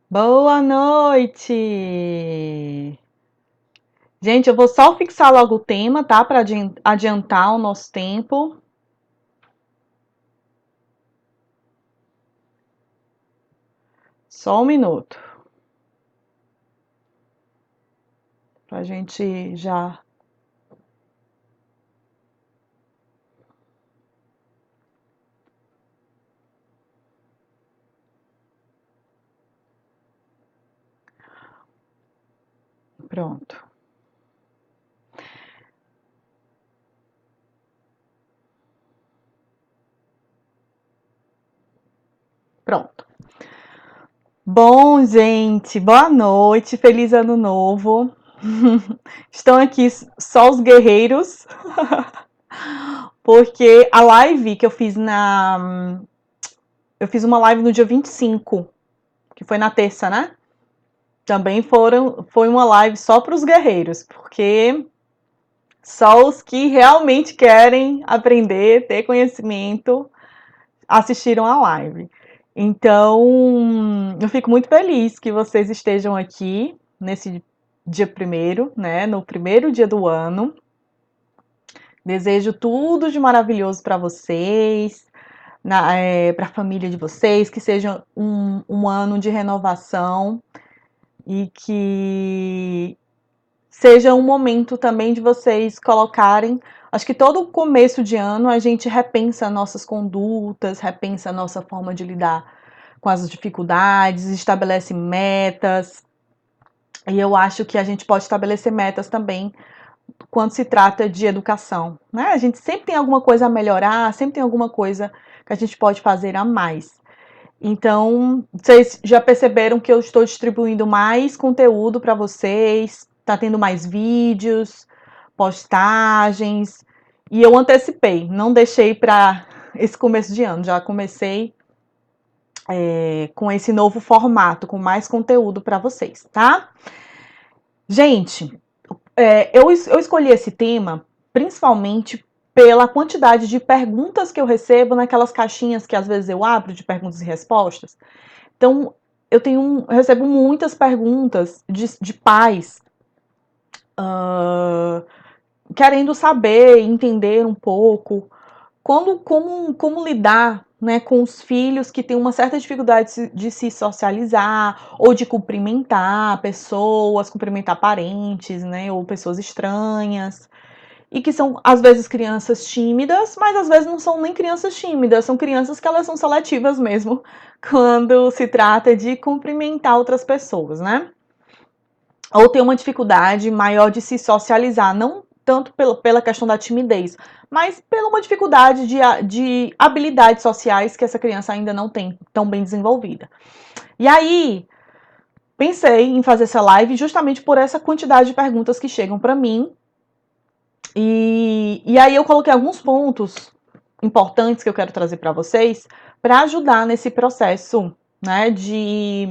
Boa noite! Gente, eu vou só fixar logo o tema, tá? Para adiantar o nosso tempo. Só um minuto. Pra gente já. Pronto. Pronto. Bom, gente, boa noite, feliz ano novo. Estão aqui só os guerreiros, porque a live que eu fiz na. Eu fiz uma live no dia 25, que foi na terça, né? Também foi uma live só para os guerreiros, porque só os que realmente querem aprender, ter conhecimento, assistiram a live. Então, eu fico muito feliz que vocês estejam aqui nesse dia primeiro, né? No primeiro dia do ano. Desejo tudo de maravilhoso para vocês, para a família de vocês, que seja um ano de renovação e que seja um momento também de vocês colocarem. Acho que todo começo de ano a gente repensa nossas condutas, repensa a nossa forma de lidar com as dificuldades, estabelece metas. E eu acho que a gente pode estabelecer metas também quando se trata de educação, né? A gente sempre tem alguma coisa a melhorar, sempre tem alguma coisa que a gente pode fazer a mais. Então, vocês já perceberam que eu estou distribuindo mais conteúdo para vocês, tá tendo mais vídeos, postagens, e eu antecipei, não deixei para esse começo de ano, já comecei com esse novo formato, com mais conteúdo para vocês, tá? Gente, eu escolhi esse tema principalmente pela quantidade de perguntas que eu recebo naquelas caixinhas que às vezes eu abro de perguntas e respostas. Então, eu recebo muitas perguntas de pais querendo saber, entender um pouco como lidar, né, com os filhos que têm uma certa dificuldade de se socializar ou de cumprimentar pessoas, cumprimentar parentes, né, ou pessoas estranhas. E que são, às vezes, crianças tímidas, mas às vezes não são nem crianças tímidas, são crianças que elas são seletivas mesmo, quando se trata de cumprimentar outras pessoas, né? Ou tem uma dificuldade maior de se socializar, não tanto pela questão da timidez, mas pela uma dificuldade de habilidades sociais que essa criança ainda não tem tão bem desenvolvida. E aí, pensei em fazer essa live justamente por essa quantidade de perguntas que chegam para mim. E aí eu coloquei alguns pontos importantes que eu quero trazer para vocês para ajudar nesse processo, né, de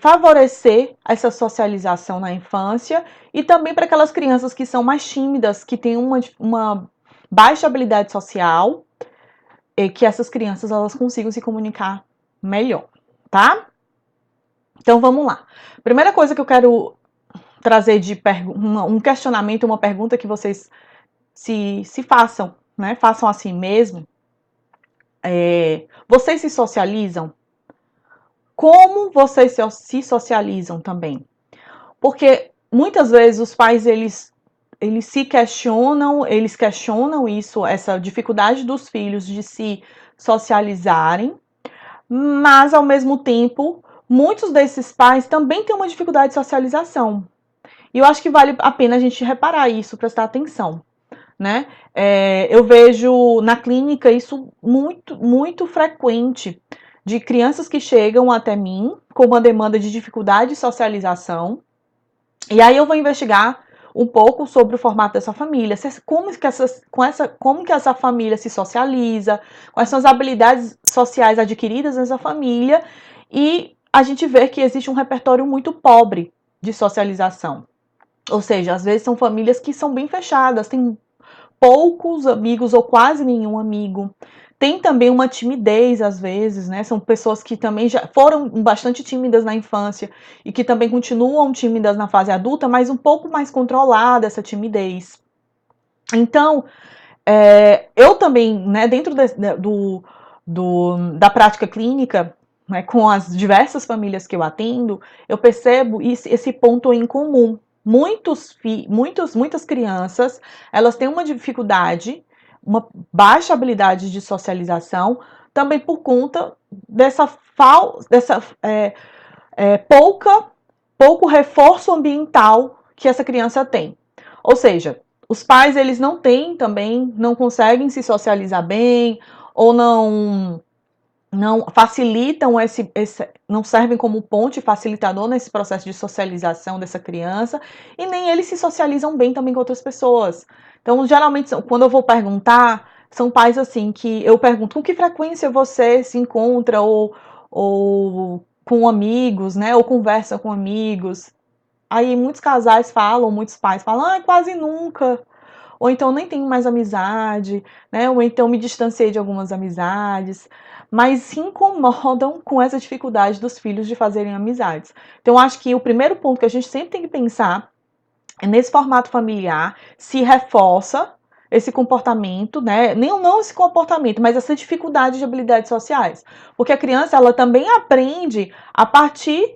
favorecer essa socialização na infância e também para aquelas crianças que são mais tímidas, que têm uma baixa habilidade social, e que essas crianças elas consigam se comunicar melhor, tá? Então vamos lá. Primeira coisa que eu quero trazer de um questionamento, uma pergunta que vocês se façam, né? Façam assim mesmo. Vocês se socializam? Como vocês se socializam também? Porque muitas vezes os pais eles questionam isso, essa dificuldade dos filhos de se socializarem, mas ao mesmo tempo, muitos desses pais também têm uma dificuldade de socialização. E eu acho que vale a pena a gente reparar isso, prestar atenção, né? Eu vejo na clínica isso muito frequente, de crianças que chegam até mim com uma demanda de dificuldade de socialização, e aí eu vou investigar um pouco sobre o formato dessa família, como que essa família se socializa, quais são as habilidades sociais adquiridas nessa família, e a gente vê que existe um repertório muito pobre de socialização. Ou seja, às vezes são famílias que são bem fechadas, têm poucos amigos ou quase nenhum amigo, tem também uma timidez, às vezes, né? São pessoas que também já foram bastante tímidas na infância e que também continuam tímidas na fase adulta, mas um pouco mais controlada essa timidez. Então, eu também, né, dentro da prática clínica, né, com as diversas famílias que eu atendo, eu percebo esse ponto em comum. Muitas crianças, elas têm uma dificuldade, uma baixa habilidade de socialização, também por conta dessa pouco reforço ambiental que essa criança tem. Ou seja, os pais, eles não têm também, não conseguem se socializar bem, ou não facilitam não servem como ponte facilitador nesse processo de socialização dessa criança, e nem eles se socializam bem também com outras pessoas. Então, geralmente, quando eu vou perguntar, são pais assim que eu pergunto com que frequência você se encontra ou com amigos, né, ou conversa com amigos. Aí muitos casais falam, muitos pais falam, ah, quase nunca. Ou então nem tenho mais amizade, né? Ou então me distanciei de algumas amizades. Mas se incomodam com essa dificuldade dos filhos de fazerem amizades. Então, acho que o primeiro ponto que a gente sempre tem que pensar é nesse formato familiar, se reforça esse comportamento, né? Nem não esse comportamento, mas essa dificuldade de habilidades sociais. Porque a criança, ela também aprende a partir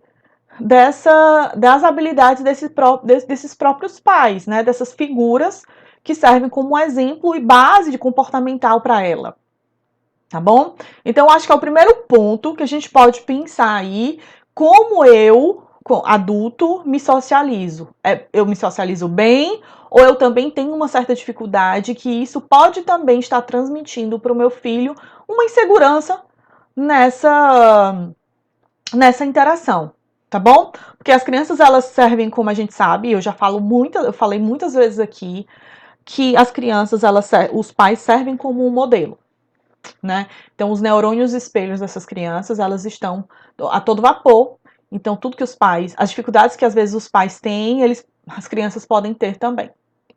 das habilidades desses próprios pais, né? Dessas figuras que servem como exemplo e base de comportamental para ela, tá bom? Então, acho que é o primeiro ponto que a gente pode pensar aí, como eu, adulto, me socializo. Eu me socializo bem, ou eu também tenho uma certa dificuldade, que isso pode também estar transmitindo para o meu filho uma insegurança nessa interação, tá bom? Porque as crianças, elas servem, como a gente sabe, eu falei muitas vezes aqui, que as crianças, os pais servem como um modelo, né? Então, os neurônios espelhos dessas crianças, elas estão a todo vapor. Então, tudo que as dificuldades que às vezes os pais têm, as crianças podem ter também,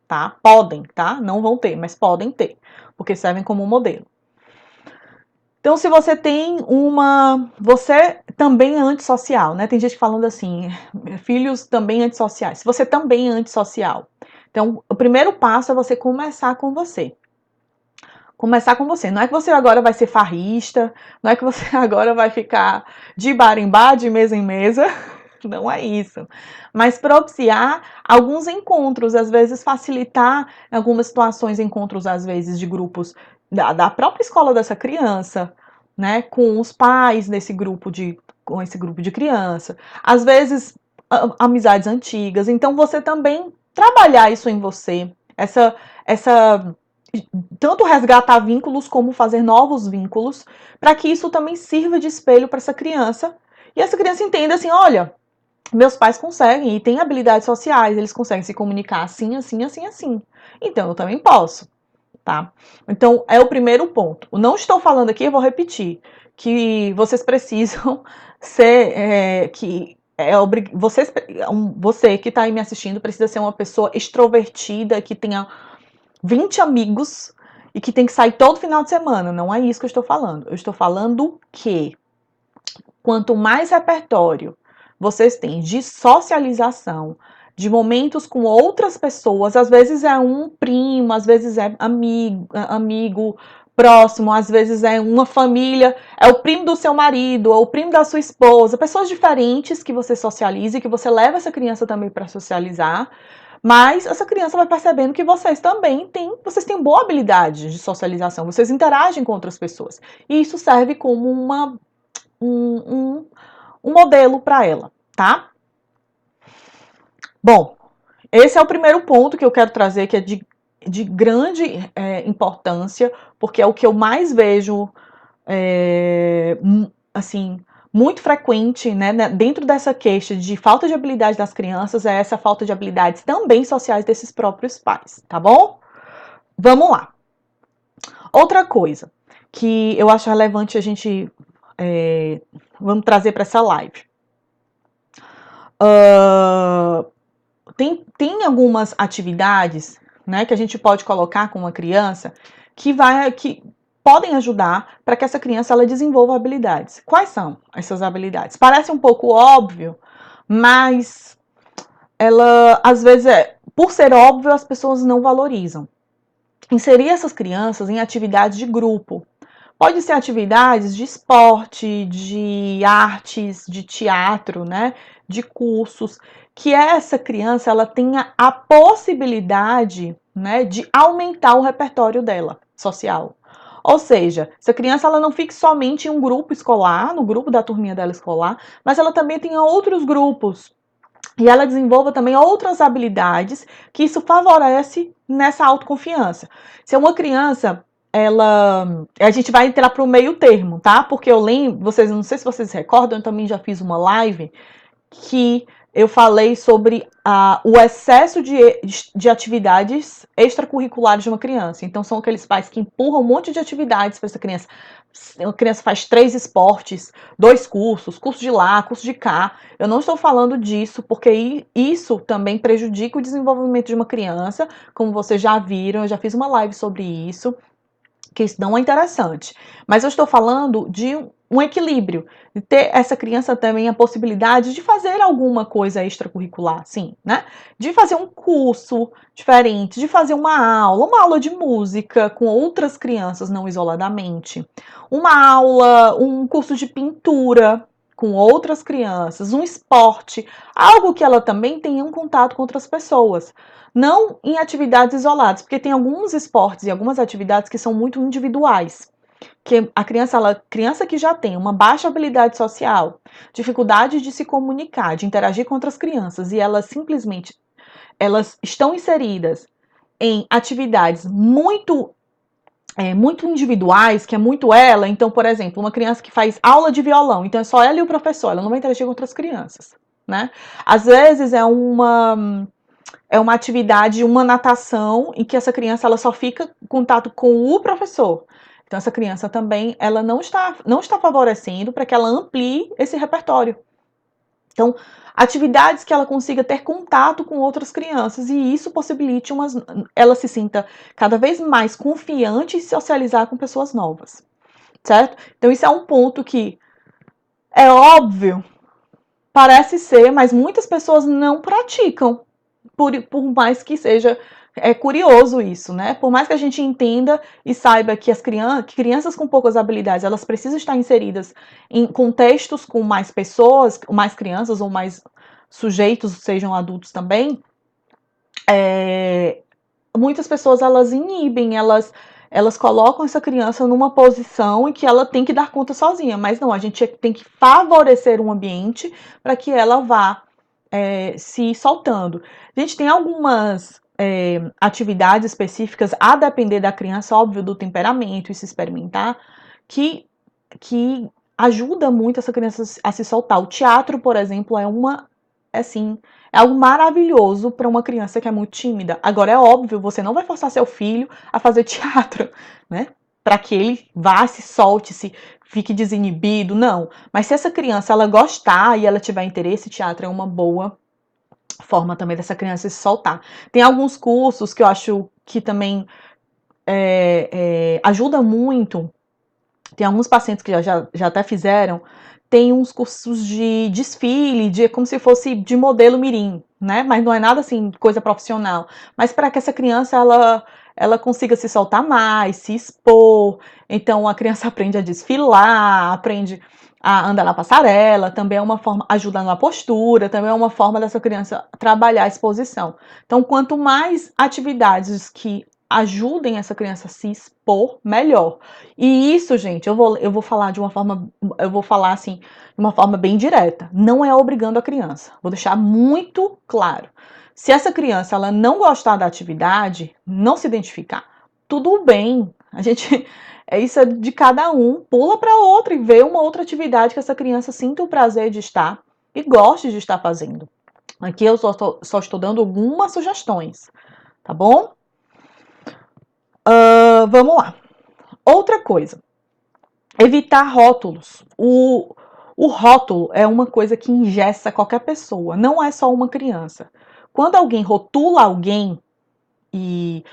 tá? Podem, tá? Não vão ter, mas podem ter, porque servem como um modelo. Então, se você você também é antissocial, né? Tem gente falando assim, filhos também antissociais. Se você também é antissocial. Então, o primeiro passo é você começar com você. Começar com você. Não é que você agora vai ser farrista, não é que você agora vai ficar de bar em bar, de mesa em mesa. Não é isso. Mas propiciar alguns encontros, às vezes facilitar em algumas situações, encontros, às vezes, de grupos da própria escola dessa criança, né? Com os pais com esse grupo de criança. Às vezes, amizades antigas. Então, você também trabalhar isso em você. Essa tanto resgatar vínculos como fazer novos vínculos, para que isso também sirva de espelho para essa criança. E essa criança entenda assim, olha, meus pais conseguem e têm habilidades sociais, eles conseguem se comunicar assim, assim, assim, assim. Então eu também posso, tá? Então é o primeiro ponto. Eu não estou falando aqui, eu vou repetir, que vocês precisam você que está aí me assistindo precisa ser uma pessoa extrovertida, que tenha 20 amigos e que tem que sair todo final de semana. Não é isso que eu estou falando. Eu estou falando que quanto mais repertório vocês têm de socialização, de momentos com outras pessoas, às vezes é um primo, às vezes é amigo próximo, às vezes é uma família, é o primo do seu marido, é o primo da sua esposa, pessoas diferentes que você socializa e que você leva essa criança também para socializar. Mas essa criança vai percebendo que vocês têm boa habilidade de socialização, vocês interagem com outras pessoas. E isso serve como um, um modelo para ela, tá? Bom, esse é o primeiro ponto que eu quero trazer, que é de grande importância, porque é o que eu mais vejo, assim, muito frequente, né, dentro dessa queixa de falta de habilidade das crianças, é essa falta de habilidades também sociais desses próprios pais, tá bom? Vamos lá. Outra coisa que eu acho relevante a gente vamos trazer para essa live. Tem algumas atividades, né, que a gente pode colocar com uma criança que podem ajudar para que essa criança ela desenvolva habilidades. Quais são essas habilidades? Parece um pouco óbvio, mas ela, às vezes, por ser óbvio, as pessoas não valorizam. Inserir essas crianças em atividades de grupo. Pode ser atividades de esporte, de artes, de teatro, né? De cursos, que essa criança ela tenha a possibilidade, né, de aumentar o repertório dela social. Ou seja, essa criança ela não fique somente em um grupo escolar, no grupo da turminha dela escolar, mas ela também tenha outros grupos e ela desenvolva também outras habilidades que isso favorece nessa autoconfiança. Se é uma criança, a gente vai entrar para o meio termo, tá? Porque eu lembro, vocês, não sei se vocês recordam, eu também já fiz uma live que eu falei sobre o excesso de atividades extracurriculares de uma criança. Então, são aqueles pais que empurram um monte de atividades para essa criança. A criança faz 3 esportes, 2 cursos, curso de lá, curso de cá. Eu não estou falando disso, porque isso também prejudica o desenvolvimento de uma criança. Como vocês já viram, eu já fiz uma live sobre isso, que isso não é interessante. Mas eu estou falando de um equilíbrio, de ter essa criança também a possibilidade de fazer alguma coisa extracurricular, sim, né? De fazer um curso diferente, de fazer uma aula de música com outras crianças, não isoladamente, uma aula, um curso de pintura com outras crianças, um esporte, algo que ela também tenha um contato com outras pessoas. Não em atividades isoladas, porque tem alguns esportes e algumas atividades que são muito individuais. Que a criança que já tem uma baixa habilidade social, dificuldade de se comunicar, de interagir com outras crianças, e elas estão inseridas em atividades muito individuais, que é muito ela. Então, por exemplo, uma criança que faz aula de violão, então é só ela e o professor, ela não vai interagir com outras crianças, né? Às vezes é uma atividade, uma natação, em que essa criança ela só fica em contato com o professor. Então, essa criança também ela não está favorecendo para que ela amplie esse repertório. Então, atividades que ela consiga ter contato com outras crianças e isso possibilite ela se sinta cada vez mais confiante em socializar com pessoas novas, certo? Então, isso é um ponto que é óbvio, parece ser, mas muitas pessoas não praticam. Por mais que seja curioso isso, né? Por mais que a gente entenda e saiba que que crianças com poucas habilidades, elas precisam estar inseridas em contextos com mais pessoas, mais crianças ou mais sujeitos, sejam adultos também, muitas pessoas elas inibem, elas colocam essa criança numa posição em que ela tem que dar conta sozinha, mas não, a gente tem que favorecer um ambiente para que ela vá se soltando. A gente tem algumas atividades específicas, a depender da criança, óbvio, do temperamento e se experimentar, que ajuda muito essa criança a se soltar. O teatro, por exemplo, assim, é algo maravilhoso para uma criança que é muito tímida. Agora, é óbvio, você não vai forçar seu filho a fazer teatro, né? Para que ele vá, se solte, fique desinibido, não. Mas se essa criança ela gostar e ela tiver interesse, teatro é uma boa forma também dessa criança se soltar. Tem alguns cursos que eu acho que também ajuda muito. Tem alguns pacientes que já até fizeram. Tem uns cursos de desfile, como se fosse de modelo mirim, né? Mas não é nada assim, coisa profissional. Mas para que essa criança ela consiga se soltar mais, se expor. Então a criança aprende a desfilar, aprende a andar na passarela, também é uma forma, ajuda na postura, também é uma forma dessa criança trabalhar a exposição. Então, quanto mais atividades que ajudem essa criança a se expor, melhor. E isso, gente, eu vou falar eu vou falar assim, de uma forma bem direta. Não é obrigando a criança. Vou deixar muito claro. Se essa criança ela não gostar da atividade, não se identificar, tudo bem. A gente isso é de cada um, pula para outra e vê uma outra atividade que essa criança sinta o prazer de estar e goste de estar fazendo. Aqui eu só estou dando algumas sugestões, tá bom? Vamos lá. Outra coisa, evitar rótulos. O rótulo é uma coisa que engessa qualquer pessoa, não é só uma criança. Quando alguém rotula alguém, e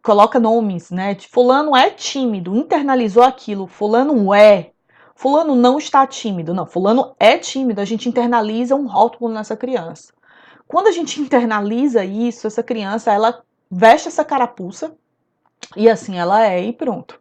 coloca nomes, né? Fulano é tímido, internalizou aquilo, fulano não está tímido, não, fulano é tímido, a gente internaliza um rótulo nessa criança. Quando a gente internaliza isso, essa criança, ela veste essa carapuça e assim ela é e pronto.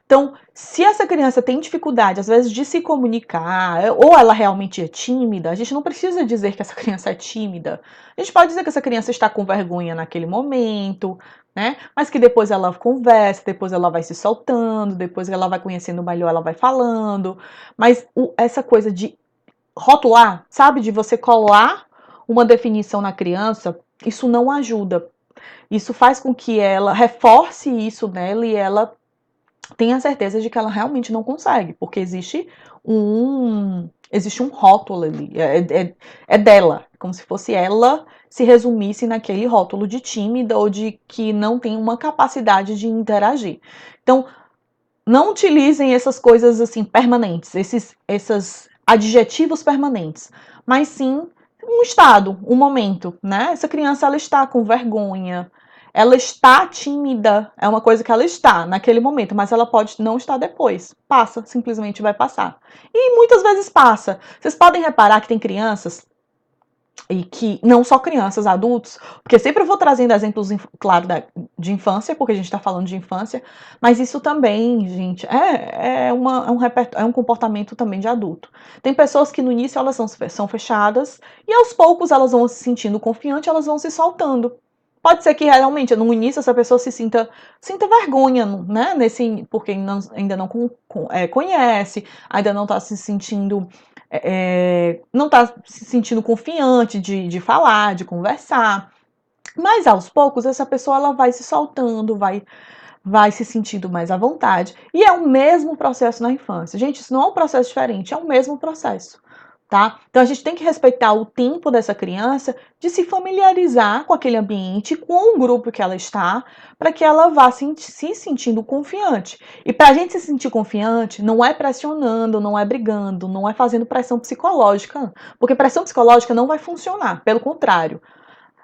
Então, se essa criança tem dificuldade, às vezes, de se comunicar, ou ela realmente é tímida, a gente não precisa dizer que essa criança é tímida. A gente pode dizer que essa criança está com vergonha naquele momento, né? Mas que depois ela conversa, depois ela vai se soltando, depois ela vai conhecendo melhor, ela vai falando. Mas essa coisa de rotular, sabe? De você colar uma definição na criança, isso não ajuda. Isso faz com que ela reforce isso nela e ela tenha certeza de que ela realmente não consegue, porque existe um rótulo ali, é dela, como se fosse ela se resumisse naquele rótulo de tímida ou de que não tem uma capacidade de interagir. Então, não utilizem essas coisas assim permanentes, esses adjetivos permanentes, mas sim um estado, um momento, né? Essa criança ela está com vergonha, ela está tímida, é uma coisa que ela está naquele momento, mas ela pode não estar depois. Passa, simplesmente vai passar. E muitas vezes passa. Vocês podem reparar que tem crianças e que não só crianças, adultos, porque sempre eu vou trazendo exemplos, claro, de infância, porque a gente está falando de infância, mas isso também, gente, é um comportamento também de adulto. Tem pessoas que no início elas são fechadas e aos poucos elas vão se sentindo confiantes, elas vão se soltando. Pode ser que realmente no início essa pessoa sinta vergonha, né? Porque ainda não conhece, ainda não está se sentindo não está se sentindo confiante de falar, de conversar. Mas aos poucos essa pessoa ela vai se soltando, vai se sentindo mais à vontade. E é o mesmo processo na infância. Gente, isso não é um processo diferente, é o mesmo processo. Tá? Então a gente tem que respeitar o tempo dessa criança de se familiarizar com aquele ambiente, com o grupo que ela está, para que ela vá se sentindo confiante. E para a gente se sentir confiante, não é pressionando, não é brigando, não é fazendo pressão psicológica, porque pressão psicológica não vai funcionar, pelo contrário.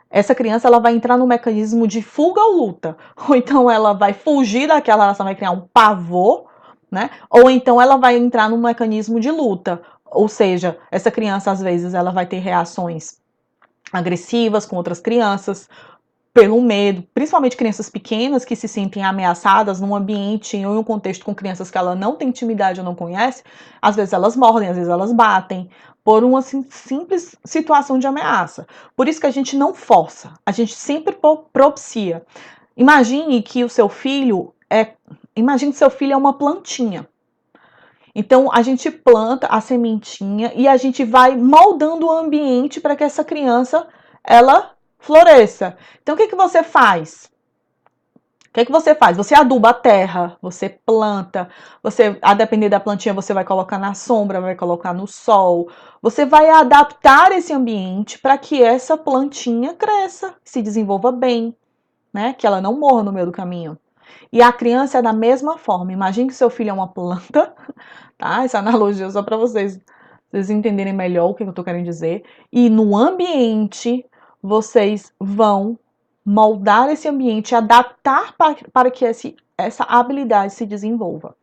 Essa criança ela vai entrar no mecanismo de fuga ou luta, ou então ela vai fugir daquela relação, vai criar um pavor, né? Ou então ela vai entrar no mecanismo de luta, ou seja, essa criança às vezes ela vai ter reações agressivas com outras crianças, pelo medo, principalmente crianças pequenas que se sentem ameaçadas num ambiente ou em um contexto com crianças que ela não tem intimidade ou não conhece, às vezes elas mordem, às vezes elas batem, por uma simples situação de ameaça. Por isso que a gente não força, a gente sempre propicia. Imagine que o seu filho é uma plantinha. Então a gente planta a sementinha e a gente vai moldando o ambiente para que essa criança ela floresça. Então o que você faz? O que você faz? Você aduba a terra, você planta, você, a depender da plantinha, você vai colocar na sombra, vai colocar no sol. Você vai adaptar esse ambiente para que essa plantinha cresça, se desenvolva bem, né? Que ela não morra no meio do caminho. E a criança é da mesma forma. Imagine que seu filho é uma planta, tá? Essa analogia é só para vocês entenderem melhor o que eu estou querendo dizer. E no ambiente, vocês vão moldar esse ambiente, adaptar para que essa habilidade se desenvolva,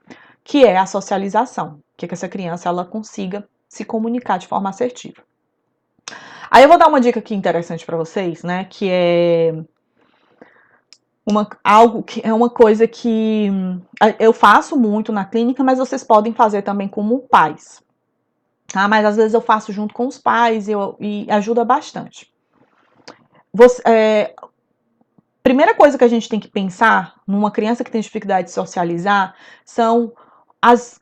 que é a socialização, que essa criança ela consiga se comunicar de forma assertiva. Aí eu vou dar uma dica aqui interessante para vocês, né, que é algo que é uma coisa que eu faço muito na clínica, mas vocês podem fazer também como pais. Tá? Mas às vezes eu faço junto com os pais e ajuda bastante. Primeira coisa que a gente tem que pensar numa criança que tem dificuldade de socializar são as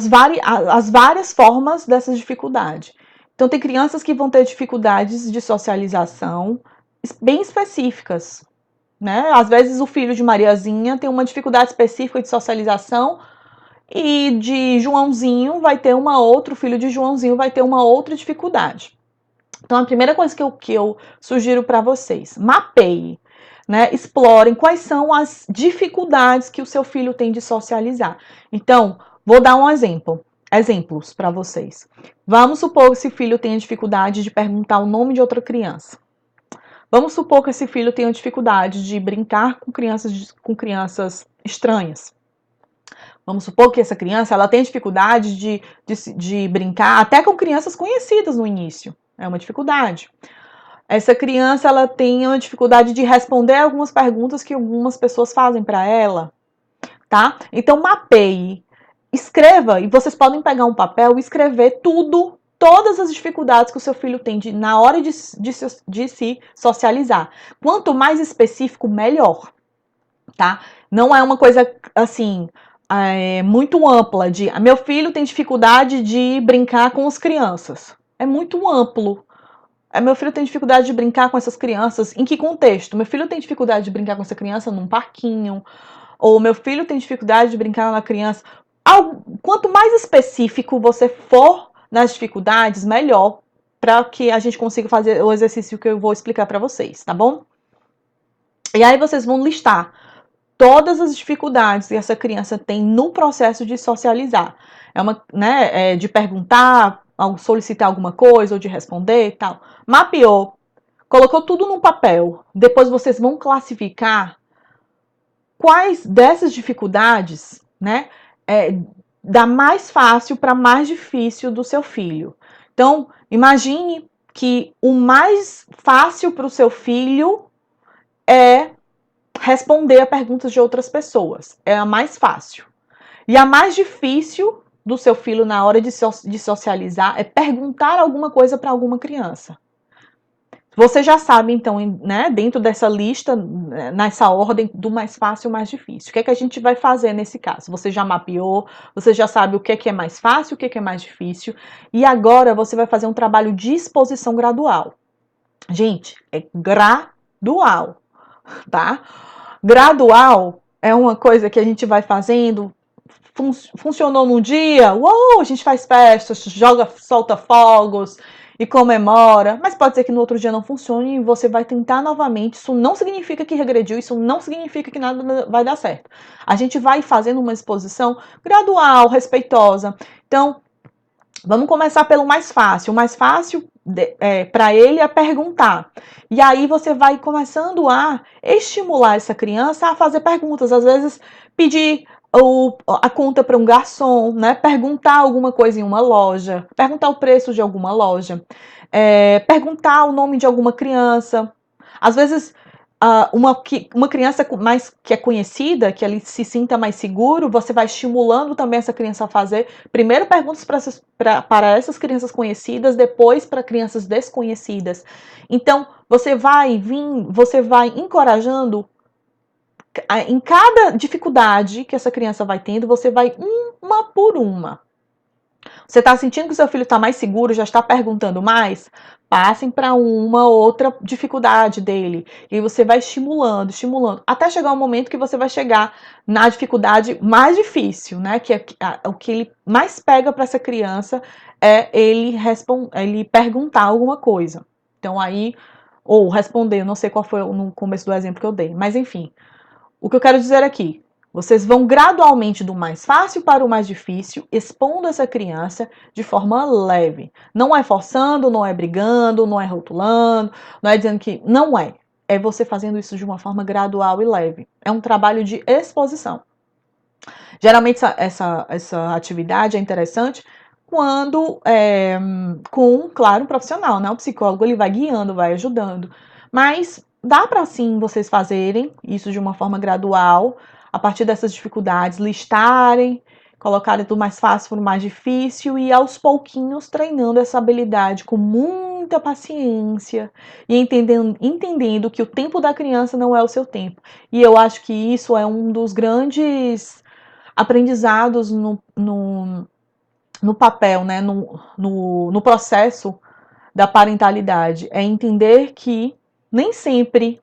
várias formas dessa dificuldade. Então, tem crianças que vão ter dificuldades de socialização bem específicas, né? Às vezes o filho de Mariazinha tem uma dificuldade específica de socialização e de Joãozinho vai ter o filho de Joãozinho vai ter uma outra dificuldade. Então, a primeira coisa que eu sugiro para vocês, mapeie, né? Explorem quais são as dificuldades que o seu filho tem de socializar. Então, vou dar exemplos para vocês. Vamos supor que esse filho tenha dificuldade de perguntar o nome de outra criança. Vamos supor que esse filho tenha dificuldade de brincar com crianças estranhas. Vamos supor que essa criança ela tem dificuldade de brincar até com crianças conhecidas no início. É uma dificuldade. Essa criança ela tem uma dificuldade de responder algumas perguntas que algumas pessoas fazem para ela, tá? Então mapeie, escreva, e vocês podem pegar um papel e escrever tudo, todas as dificuldades que o seu filho tem na hora de se socializar. Quanto mais específico, melhor, tá? Não é uma coisa assim muito ampla de meu filho tem dificuldade de brincar com as crianças. É muito amplo. Meu filho tem dificuldade de brincar com essas crianças. Em que contexto? Meu filho tem dificuldade de brincar com essa criança num parquinho. Ou meu filho tem dificuldade de brincar com a criança. Quanto mais específico você for nas dificuldades, melhor. Para que a gente consiga fazer o exercício que eu vou explicar para vocês, tá bom? E aí vocês vão listar todas as dificuldades que essa criança tem no processo de socializar. De perguntar, solicitar alguma coisa ou de responder e tal. Mapeou, colocou tudo no papel. Depois vocês vão classificar quais dessas dificuldades, né, da mais fácil para mais difícil do seu filho. Então, imagine que o mais fácil para o seu filho é responder a perguntas de outras pessoas. É a mais fácil. E a mais difícil do seu filho na hora de socializar é perguntar alguma coisa para alguma criança. Você já sabe, então, né, dentro dessa lista, nessa ordem do mais fácil ao mais difícil. O que é que a gente vai fazer nesse caso? Você já mapeou, você já sabe o que é mais fácil, o que é mais difícil. E agora você vai fazer um trabalho de exposição gradual. Gente, é gradual, tá? Gradual é uma coisa que a gente vai fazendo, funcionou num dia, uou, a gente faz festas, solta fogos e comemora, mas pode ser que no outro dia não funcione e você vai tentar novamente. Isso não significa que regrediu, isso não significa que nada vai dar certo. A gente vai fazendo uma exposição gradual, respeitosa. Então, vamos começar pelo mais fácil. O mais fácil para ele é perguntar. E aí você vai começando a estimular essa criança a fazer perguntas. Às vezes, pedir a conta para um garçom, né? Perguntar alguma coisa em uma loja, perguntar o preço de alguma loja, perguntar o nome de alguma criança. Às vezes, uma criança que é conhecida, que ele se sinta mais seguro, você vai estimulando também essa criança a fazer primeiro perguntas para essas crianças conhecidas, depois para crianças desconhecidas. Então, você vai encorajando em cada dificuldade que essa criança vai tendo, você vai uma por uma. Você está sentindo que o seu filho está mais seguro, já está perguntando mais? Passem para uma outra dificuldade dele. E você vai estimulando, estimulando, até chegar um momento que você vai chegar na dificuldade mais difícil, né? Que é o que ele mais pega para essa criança é ele perguntar alguma coisa. Então aí, ou responder, não sei qual foi no começo do exemplo que eu dei, mas enfim. O que eu quero dizer aqui, vocês vão gradualmente do mais fácil para o mais difícil, expondo essa criança de forma leve. Não é forçando, não é brigando, não é rotulando, não é dizendo que... Não é. É você fazendo isso de uma forma gradual e leve. É um trabalho de exposição. Geralmente essa atividade é interessante quando com, claro, um profissional, né? O psicólogo ele vai guiando, vai ajudando. Mas dá para sim vocês fazerem isso de uma forma gradual, a partir dessas dificuldades, listarem, colocarem do mais fácil para o mais difícil e aos pouquinhos treinando essa habilidade com muita paciência e entendendo que o tempo da criança não é o seu tempo. E eu acho que isso é um dos grandes aprendizados no papel, né, no processo da parentalidade. É entender que nem sempre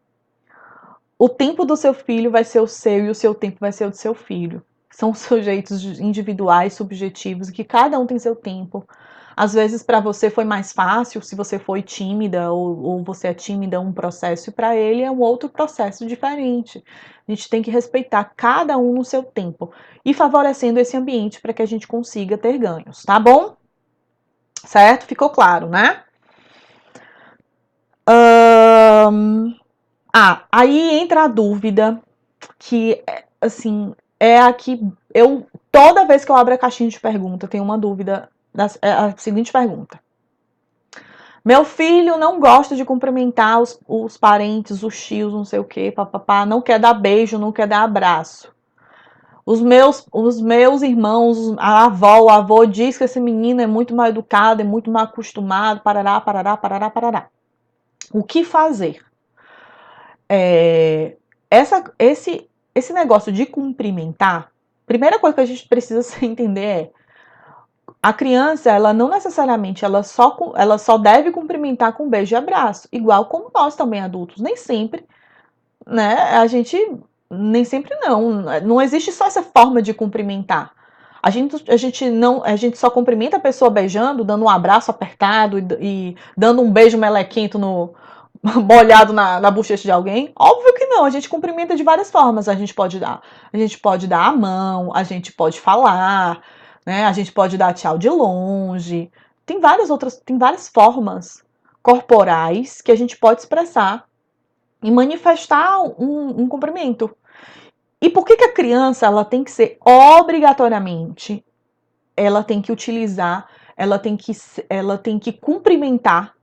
o tempo do seu filho vai ser o seu e o seu tempo vai ser o do seu filho. São sujeitos individuais, subjetivos, que cada um tem seu tempo. Às vezes para você foi mais fácil, se você foi tímida ou você é tímida, um processo, e para ele é um outro processo diferente. A gente tem que respeitar cada um no seu tempo e favorecendo esse ambiente para que a gente consiga ter ganhos, tá bom? Certo? Ficou claro, né? Aí entra a dúvida que, assim, é a que eu, toda vez que eu abro a caixinha de pergunta, tenho uma dúvida, é a seguinte pergunta. Meu filho não gosta de cumprimentar os parentes, os tios, não sei o que, papapá, não quer dar beijo, não quer dar abraço. Os meus irmãos, a avó, o avô diz que esse menino é muito mal educado, é muito mal acostumado, parará, parará, parará, parará. O que fazer? Esse negócio de cumprimentar, primeira coisa que a gente precisa entender é a criança, ela não necessariamente, ela só deve cumprimentar com beijo e abraço, igual como nós também adultos, nem sempre, né? Nem sempre não existe só essa forma de cumprimentar. A gente só cumprimenta a pessoa beijando, dando um abraço apertado e dando um beijo melequento no molhado na bochecha de alguém? Óbvio que não, a gente cumprimenta de várias formas. A gente pode dar a mão, a gente pode falar, né? A gente pode dar tchau de longe. Tem várias formas corporais que a gente pode expressar e manifestar um cumprimento. E por que a criança ela tem que ser obrigatoriamente, ela tem que utilizar, ela tem que cumprimentar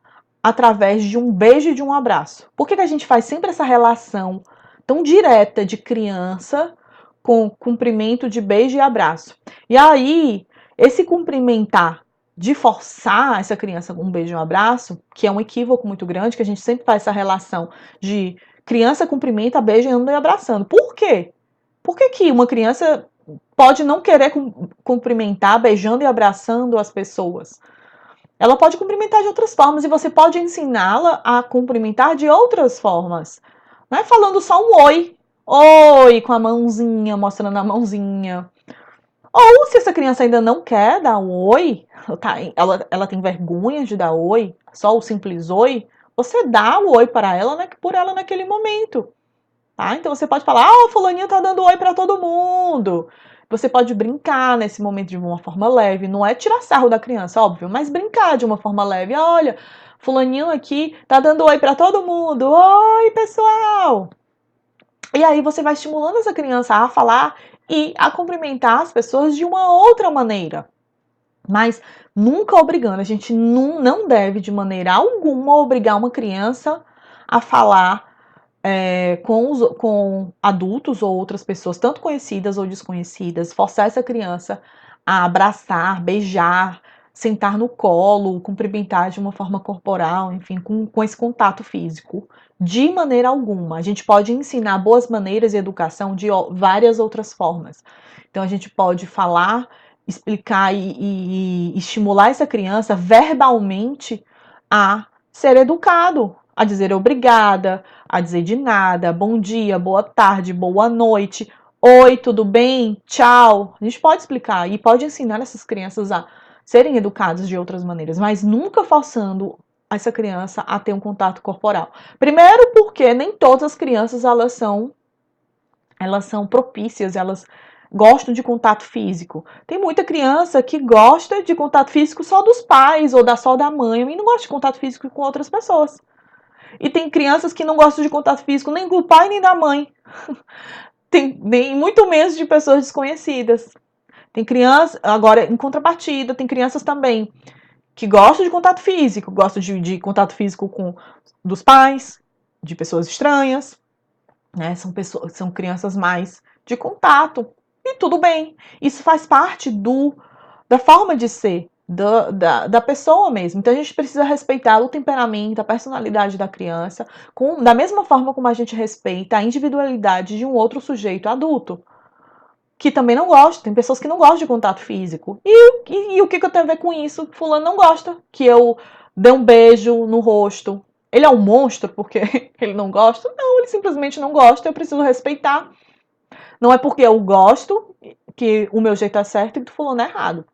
através de um beijo e de um abraço? Por que a gente faz sempre essa relação tão direta de criança com cumprimento de beijo e abraço? E aí, esse cumprimentar de forçar essa criança com um beijo e um abraço, que é um equívoco muito grande, que a gente sempre faz essa relação de criança cumprimenta, beijando e abraçando. Por quê? Por que uma criança pode não querer cumprimentar, beijando e abraçando as pessoas? Ela pode cumprimentar de outras formas e você pode ensiná-la a cumprimentar de outras formas. Não é falando só um oi. Oi, com a mãozinha, mostrando a mãozinha. Ou se essa criança ainda não quer dar um oi, ela tem vergonha de dar oi, só o simples oi, você dá o oi para ela, né, por ela naquele momento. Tá? Então você pode falar, fulaninha tá dando oi para todo mundo. Você pode brincar nesse momento de uma forma leve, não é tirar sarro da criança, óbvio, mas brincar de uma forma leve. Olha, fulaninho aqui tá dando oi para todo mundo. Oi, pessoal! E aí você vai estimulando essa criança a falar e a cumprimentar as pessoas de uma outra maneira. Mas nunca obrigando, a gente não deve de maneira alguma obrigar uma criança a falar com adultos ou outras pessoas, tanto conhecidas ou desconhecidas, forçar essa criança a abraçar, beijar, sentar no colo, cumprimentar de uma forma corporal, enfim, com esse contato físico. De maneira alguma. A gente pode ensinar boas maneiras e educação de várias outras formas. Então, a gente pode falar, explicar e estimular essa criança verbalmente a ser educado, a dizer obrigada, a dizer de nada, bom dia, boa tarde, boa noite, oi, tudo bem? Tchau. A gente pode explicar e pode ensinar essas crianças a serem educadas de outras maneiras, mas nunca forçando essa criança a ter um contato corporal. Primeiro porque nem todas as crianças elas são propícias, elas gostam de contato físico. Tem muita criança que gosta de contato físico só dos pais ou só da mãe e não gosta de contato físico com outras pessoas. E tem crianças que não gostam de contato físico nem do pai nem da mãe. Nem muito menos de pessoas desconhecidas. Tem crianças, agora em contrapartida, tem crianças também que gostam de contato físico, gostam de contato físico dos pais, de pessoas estranhas, né? São crianças mais de contato. E tudo bem. Isso faz parte da forma de ser da pessoa mesmo. Então a gente precisa respeitar o temperamento, a personalidade da criança, da mesma forma como a gente respeita a individualidade de um outro sujeito adulto, que também não gosta. Tem pessoas que não gostam de contato físico. E o que eu tenho a ver com isso? Fulano não gosta que eu dê um beijo no rosto. Ele é um monstro porque ele não gosta? Não, ele simplesmente não gosta, eu preciso respeitar. Não é porque eu gosto que o meu jeito é certo e que do fulano é errado.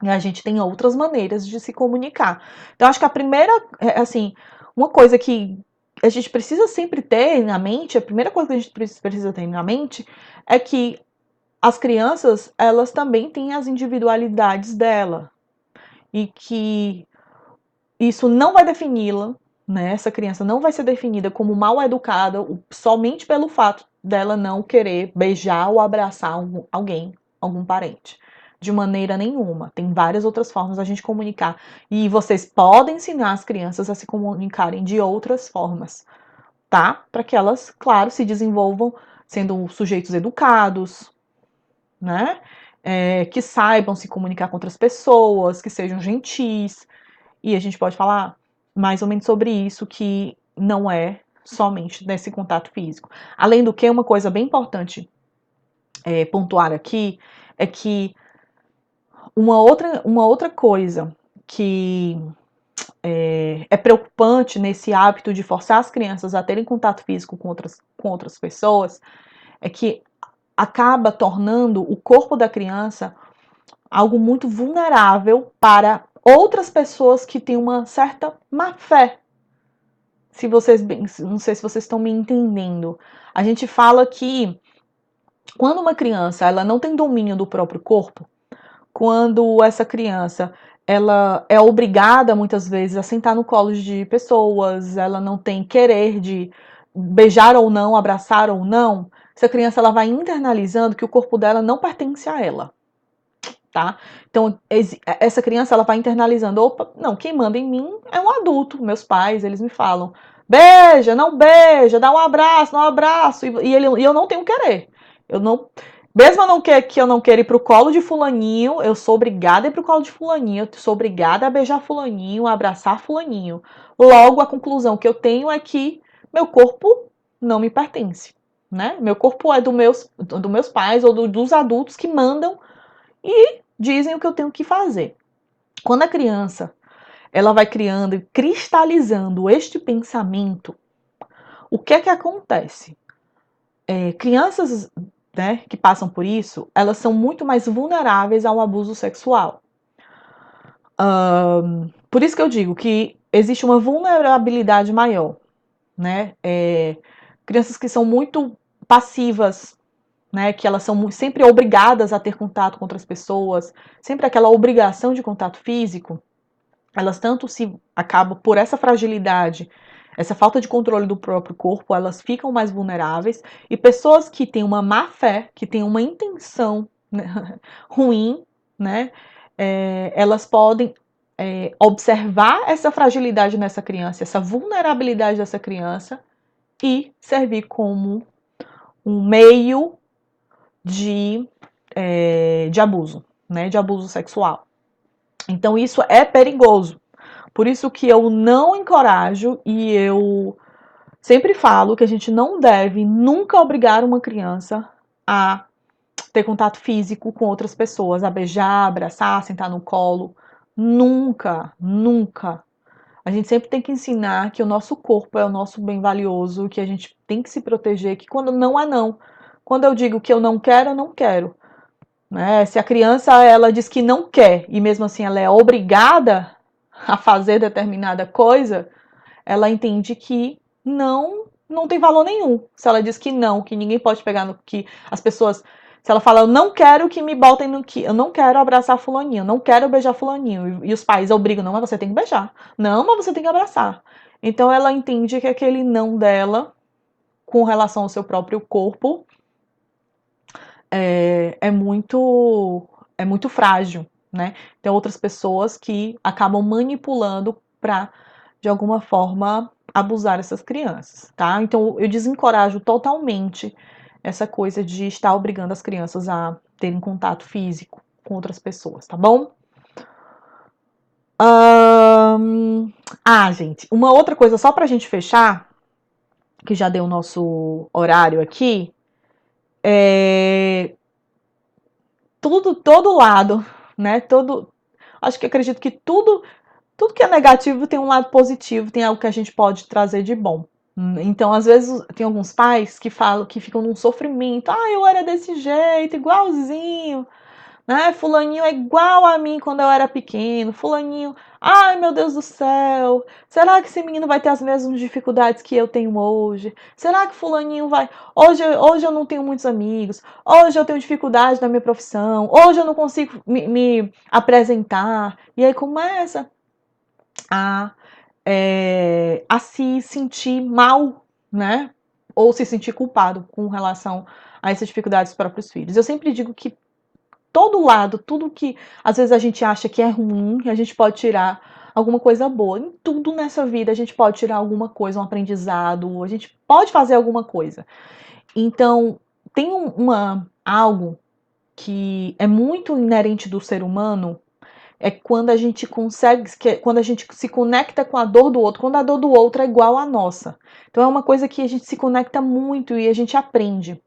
E a gente tem outras maneiras de se comunicar. Então, acho que a primeira, assim, uma coisa que a gente precisa sempre ter na mente, a primeira coisa que a gente precisa ter na mente é que as crianças, elas também têm as individualidades dela. E que isso não vai defini-la, né? Essa criança não vai ser definida como mal educada somente pelo fato dela não querer beijar ou abraçar alguém, algum parente. De maneira nenhuma. Tem várias outras formas da gente comunicar. E vocês podem ensinar as crianças a se comunicarem de outras formas, tá? Para que elas, claro, se desenvolvam sendo sujeitos educados, né? Que saibam se comunicar com outras pessoas, que sejam gentis. E a gente pode falar mais ou menos sobre isso, que não é somente nesse contato físico. Além do que, uma coisa bem importante pontuar aqui é que uma outra coisa que é preocupante nesse hábito de forçar as crianças a terem contato físico com outras pessoas é que acaba tornando o corpo da criança algo muito vulnerável para outras pessoas que têm uma certa má fé. Se vocês, não sei se vocês estão me entendendo. A gente fala que quando uma criança ela não tem domínio do próprio corpo, quando essa criança ela é obrigada muitas vezes a sentar no colo de pessoas, ela não tem querer de beijar ou não, abraçar ou não, essa criança ela vai internalizando que o corpo dela não pertence a ela, tá? Então essa criança ela vai internalizando, opa, não, quem manda em mim é um adulto, meus pais, eles me falam, beija, dá um abraço, e eu não tenho querer, eu não, mesmo que eu não queira ir pro colo de fulaninho, eu sou obrigada a ir pro colo de fulaninho, eu sou obrigada a beijar fulaninho, a abraçar fulaninho. Logo, a conclusão que eu tenho é que meu corpo não me pertence, né? Meu corpo é dos meus pais ou dos adultos que mandam e dizem o que eu tenho que fazer. Quando a criança ela vai criando e cristalizando este pensamento, o que é que acontece? Crianças, né, que passam por isso, elas são muito mais vulneráveis ao abuso sexual. Por isso que eu digo que existe uma vulnerabilidade maior, né? Crianças que são muito passivas, né, que elas são sempre obrigadas a ter contato com outras pessoas, sempre aquela obrigação de contato físico, elas tanto se acabam por essa fragilidade, essa falta de controle do próprio corpo, elas ficam mais vulneráveis, e pessoas que têm uma má fé, que têm uma intenção, né, ruim, né, elas podem observar essa fragilidade nessa criança, essa vulnerabilidade dessa criança, e servir como um meio de abuso, né, de abuso sexual. Então isso é perigoso. Por isso que eu não encorajo e eu sempre falo que a gente não deve nunca obrigar uma criança a ter contato físico com outras pessoas, a beijar, abraçar, sentar no colo. Nunca, nunca. A gente sempre tem que ensinar que o nosso corpo é o nosso bem valioso, que a gente tem que se proteger, que quando não é não. Quando eu digo que eu não quero. Né? Se a criança ela diz que não quer e mesmo assim ela é obrigada a fazer determinada coisa, ela entende que não tem valor nenhum. Se ela diz que não, que ninguém pode pegar no que as pessoas, se ela fala eu não quero que me botem no que, eu não quero abraçar fulaninho, eu não quero beijar fulaninho e os pais obrigam, não, mas você tem que beijar. Não, mas você tem que abraçar. Então ela entende que aquele não dela com relação ao seu próprio corpo é muito frágil, né? Tem outras pessoas que acabam manipulando para, de alguma forma, abusar essas crianças, tá? Então eu desencorajo totalmente essa coisa de estar obrigando as crianças a terem contato físico com outras pessoas, tá bom? Gente, uma outra coisa só pra gente fechar, que já deu o nosso horário aqui, todo lado, né? Acho que acredito que tudo que é negativo tem um lado positivo, tem algo que a gente pode trazer de bom. Então, às vezes, tem alguns pais que falam que ficam num sofrimento. Eu era desse jeito, igualzinho, né? Fulaninho é igual a mim quando eu era pequeno. Fulaninho, ai meu Deus do céu, será que esse menino vai ter as mesmas dificuldades que eu tenho hoje? Será que fulaninho vai... Hoje eu não tenho muitos amigos, hoje eu tenho dificuldade na minha profissão, hoje eu não consigo me apresentar. E aí começa a a se sentir mal, né? Ou se sentir culpado com relação a essas dificuldades dos próprios filhos. Eu sempre digo que todo lado, tudo que às vezes a gente acha que é ruim, a gente pode tirar alguma coisa boa. Em tudo nessa vida a gente pode tirar alguma coisa, um aprendizado, a gente pode fazer alguma coisa. Então, tem algo que é muito inerente do ser humano, é quando a gente consegue, quando a gente se conecta com a dor do outro, quando a dor do outro é igual à nossa. Então é uma coisa que a gente se conecta muito e a gente aprende.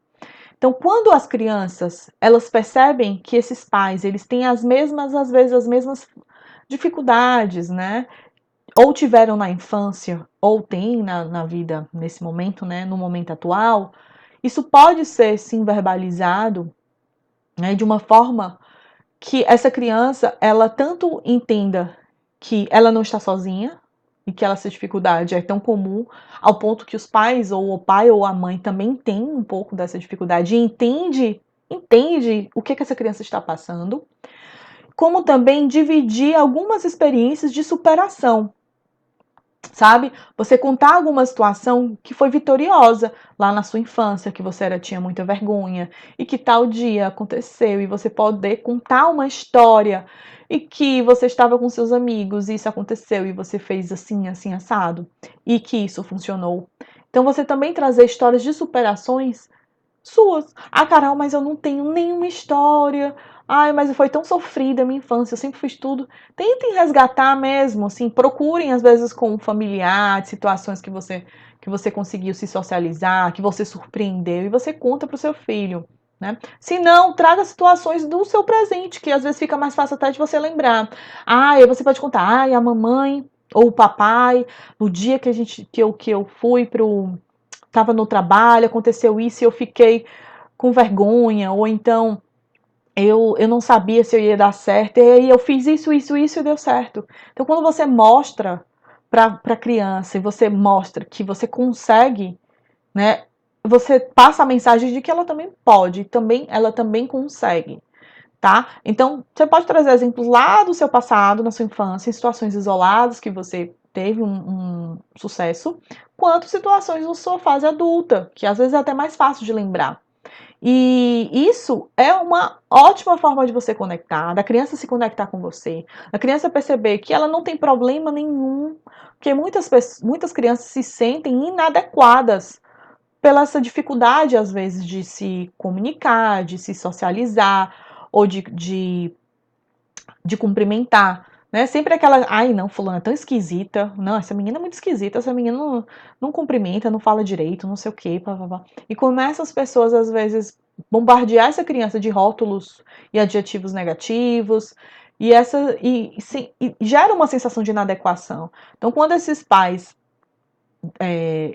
Então, quando as crianças, elas percebem que esses pais, eles têm as mesmas, às vezes, as mesmas dificuldades, né? Ou tiveram na infância, ou têm na vida, nesse momento, né? No momento atual, isso pode ser, sim, verbalizado, né? De uma forma que essa criança, ela tanto entenda que ela não está sozinha, e que essa dificuldade é tão comum, ao ponto que os pais, ou o pai ou a mãe também tem um pouco dessa dificuldade e entende o que essa criança está passando, como também dividir algumas experiências de superação, sabe? Você contar alguma situação que foi vitoriosa lá na sua infância, que você tinha muita vergonha, e que tal dia aconteceu, e você poder contar uma história, e que você estava com seus amigos, e isso aconteceu, e você fez assim, assim, assado, e que isso funcionou. Então você também trazer histórias de superações suas. Ah, Carol, mas eu não tenho nenhuma história. Ai, mas foi tão sofrida a minha infância, eu sempre fiz tudo. Tentem resgatar mesmo, assim, procurem às vezes com um familiar, situações que você conseguiu se socializar, que você surpreendeu e você conta para o seu filho, né? Se não, traga situações do seu presente, que às vezes fica mais fácil até de você lembrar. Ah, aí você pode contar, ai, a mamãe ou o papai, no dia que eu fui pro estava no trabalho, aconteceu isso e eu fiquei com vergonha, ou então eu não sabia se eu ia dar certo, e aí eu fiz isso e deu certo. Então, quando você mostra para a criança e você mostra que você consegue, né, você passa a mensagem de que ela também pode, ela também consegue. Tá? Então, você pode trazer exemplos lá do seu passado, na sua infância, em situações isoladas que você teve um sucesso, quanto situações na sua fase adulta, que às vezes é até mais fácil de lembrar. E isso é uma ótima forma de você conectar, da criança se conectar com você, da criança perceber que ela não tem problema nenhum, porque muitas crianças se sentem inadequadas pela essa dificuldade, às vezes, de se comunicar, de se socializar, ou de cumprimentar, né? Sempre aquela, ai não, fulana é tão esquisita, não, essa menina é muito esquisita, essa menina não cumprimenta, não fala direito, não sei o quê, pá, pá, pá. E começa as pessoas, às vezes, bombardear essa criança de rótulos e adjetivos negativos, e gera uma sensação de inadequação. Então, quando esses pais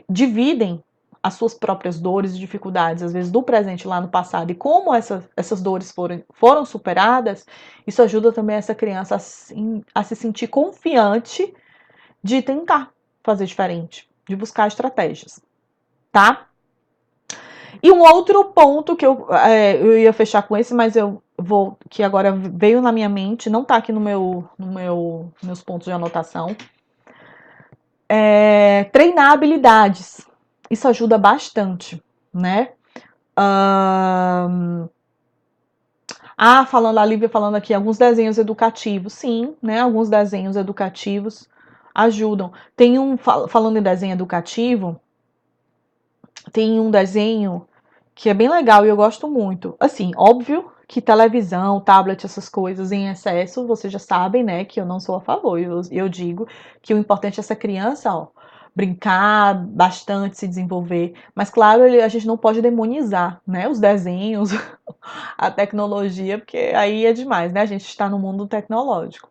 dividem as suas próprias dores e dificuldades, às vezes do presente lá no passado, e como essas dores foram superadas, isso ajuda também essa criança a se sentir confiante de tentar fazer diferente, de buscar estratégias, tá? E um outro ponto que eu ia fechar com esse, mas eu vou, que agora veio na minha mente, não tá aqui meus pontos de anotação, treinar habilidades. Isso ajuda bastante, né? Falando a Lívia falando aqui, alguns desenhos educativos, sim, né? Alguns desenhos educativos ajudam. Falando em desenho educativo, tem um desenho que é bem legal e eu gosto muito. Assim, óbvio que televisão, tablet, essas coisas em excesso, vocês já sabem, né, que eu não sou a favor. Eu digo que o importante é essa criança, ó, brincar bastante, se desenvolver. Mas, claro, a gente não pode demonizar, né, os desenhos, a tecnologia, porque aí é demais, né? A gente está no mundo tecnológico.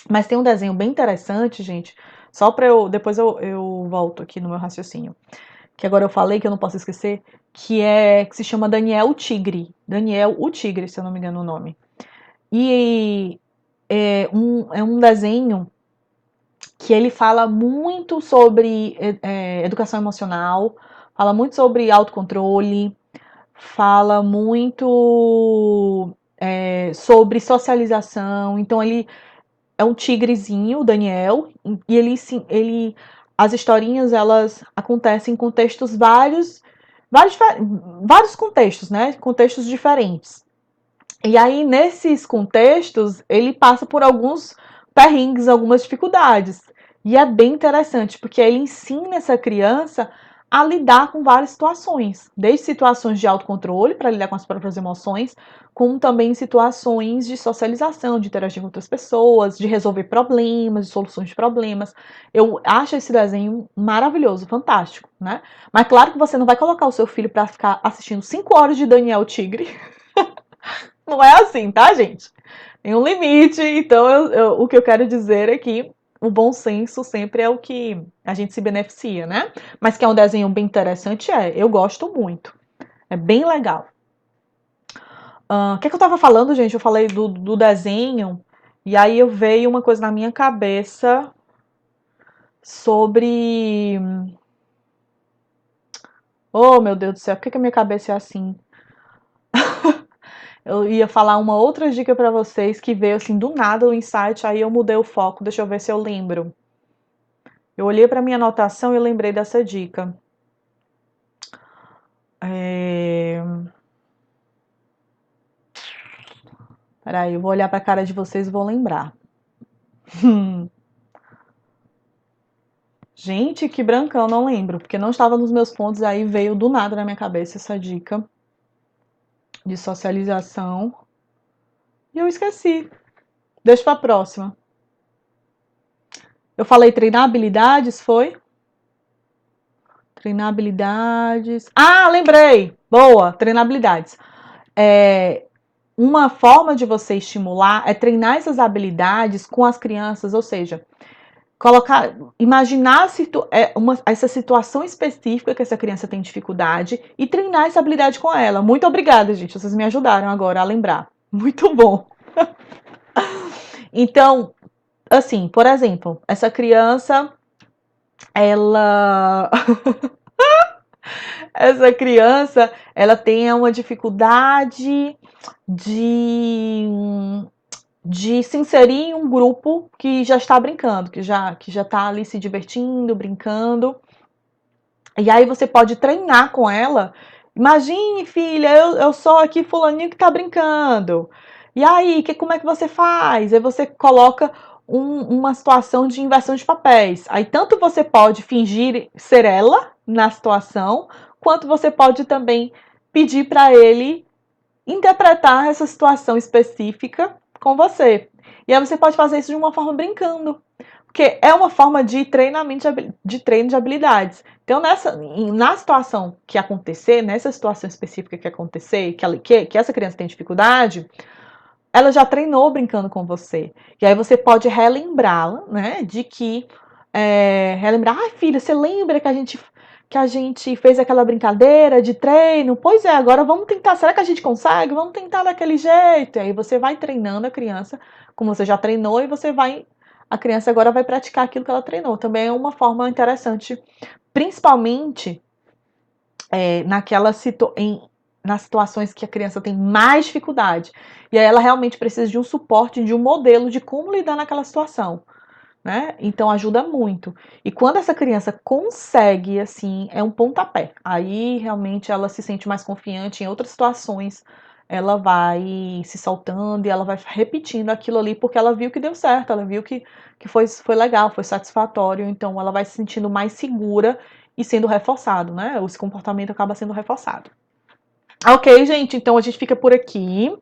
Mas tem um desenho bem interessante, gente, só para depois eu volto aqui no meu raciocínio, que agora eu falei que eu não posso esquecer, que se chama Daniel o Tigre. Daniel o Tigre, se eu não me engano o nome. E é um desenho que ele fala muito sobre educação emocional, fala muito sobre autocontrole, fala muito sobre socialização. Então, ele é um tigrezinho, o Daniel, e as historinhas, elas acontecem em contextos vários contextos, né? Contextos diferentes. E aí, nesses contextos, ele passa por alguns perrengues, algumas dificuldades. E é bem interessante, porque ele ensina essa criança a lidar com várias situações, desde situações de autocontrole, para lidar com as próprias emoções, como também situações de socialização, de interagir com outras pessoas, de resolver problemas, de soluções de problemas. Eu acho esse desenho maravilhoso, fantástico, né? Mas claro que você não vai colocar o seu filho para ficar assistindo 5 horas de Daniel Tigre. Não é assim, tá, gente? Tem um limite, então o que eu quero dizer é que o bom senso sempre é o que a gente se beneficia, né? Mas que é um desenho bem interessante, eu gosto muito. É bem legal. O que é que eu tava falando, gente? Eu falei do desenho, e aí eu veio uma coisa na minha cabeça sobre. Oh, meu Deus do céu, por que a minha cabeça é assim? Eu ia falar uma outra dica pra vocês que veio assim do nada o insight, aí eu mudei o foco, deixa eu ver se eu lembro. Eu olhei pra minha anotação e eu lembrei dessa dica. Peraí, eu vou olhar pra cara de vocês e vou lembrar. Gente, que brancão, não lembro, porque não estava nos meus pontos, aí veio do nada na minha cabeça essa dica de socialização. E eu esqueci. Deixa pra próxima. Eu falei treinar habilidades, foi? Treinar habilidades. Ah, lembrei! Boa, treinar habilidades. Uma forma de você estimular é treinar essas habilidades com as crianças, ou seja, imaginar essa situação específica que essa criança tem dificuldade e treinar essa habilidade com ela. Muito obrigada, gente. Vocês me ajudaram agora a lembrar. Muito bom. Então, assim, por exemplo, essa criança, ela essa criança, ela tem uma dificuldade de de se inserir em um grupo que já está brincando, que já está ali se divertindo, brincando. E aí você pode treinar com ela. Imagine, filha, eu sou aqui fulaninho que está brincando. E aí, como é que você faz? Aí você coloca uma situação de inversão de papéis. Aí tanto você pode fingir ser ela na situação, quanto você pode também pedir para ele interpretar essa situação específica com você. E aí você pode fazer isso de uma forma brincando, porque é uma forma de treinamento de treino de habilidades. Então, na situação que acontecer, nessa situação específica que acontecer, que essa criança tem dificuldade, ela já treinou brincando com você. E aí você pode relembrá-la, né, de que relembrar, filha, você lembra que a gente fez aquela brincadeira de treino? Pois é, agora vamos tentar. Será que a gente consegue? Vamos tentar daquele jeito. E aí você vai treinando a criança, como você já treinou, e a criança agora vai praticar aquilo que ela treinou. Também é uma forma interessante, principalmente nas situações que a criança tem mais dificuldade. E aí ela realmente precisa de um suporte, de um modelo de como lidar naquela situação. Né? Então ajuda muito. E quando essa criança consegue, assim, é um pontapé. Aí realmente ela se sente mais confiante em outras situações. Ela vai se soltando e ela vai repetindo aquilo ali porque ela viu que deu certo, ela viu que foi legal, foi satisfatório. Então ela vai se sentindo mais segura e sendo reforçado, né? Esse comportamento acaba sendo reforçado. Ok, gente, então a gente fica por aqui.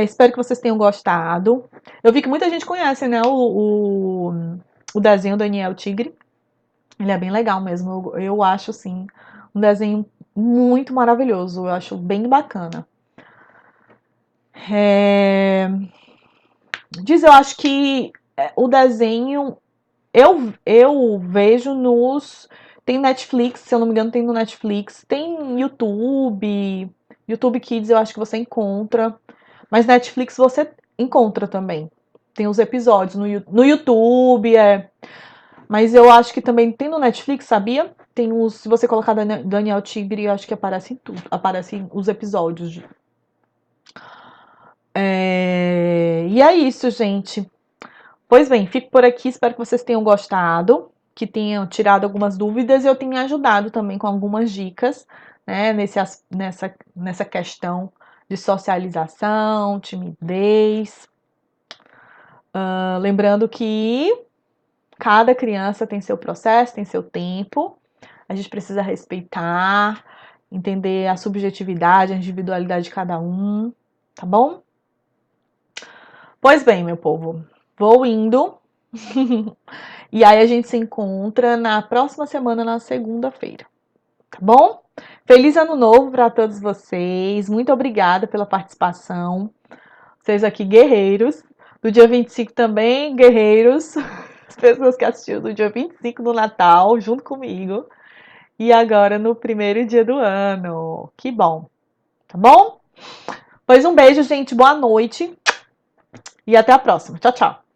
Espero que vocês tenham gostado. Eu vi que muita gente conhece, né, o desenho Daniel Tigre. Ele é bem legal mesmo. Eu acho, assim, um desenho muito maravilhoso. Eu acho bem bacana. Eu acho que o desenho eu vejo tem Netflix, se eu não me engano, tem no Netflix, tem YouTube Kids, eu acho que você encontra. Mas Netflix você encontra também. Tem os episódios no YouTube, Mas eu acho que também tem no Netflix, sabia? Se você colocar Daniel Tigre, eu acho que aparece em tudo. Aparecem os episódios. E é isso, gente. Pois bem, fico por aqui, espero que vocês tenham gostado, que tenham tirado algumas dúvidas e eu tenha ajudado também com algumas dicas, né, nessa questão de socialização, timidez. Lembrando que cada criança tem seu processo, tem seu tempo, a gente precisa respeitar, entender a subjetividade, a individualidade de cada um, tá bom? Pois bem, meu povo, vou indo. E aí a gente se encontra na próxima semana, na segunda-feira, tá bom? Feliz ano novo para todos vocês. Muito obrigada pela participação. Vocês aqui guerreiros. Do dia 25 também, guerreiros. As pessoas que assistiram do dia 25 do Natal, junto comigo. E agora no primeiro dia do ano. Que bom, tá bom? Pois um beijo, gente. Boa noite. E até a próxima. Tchau, tchau.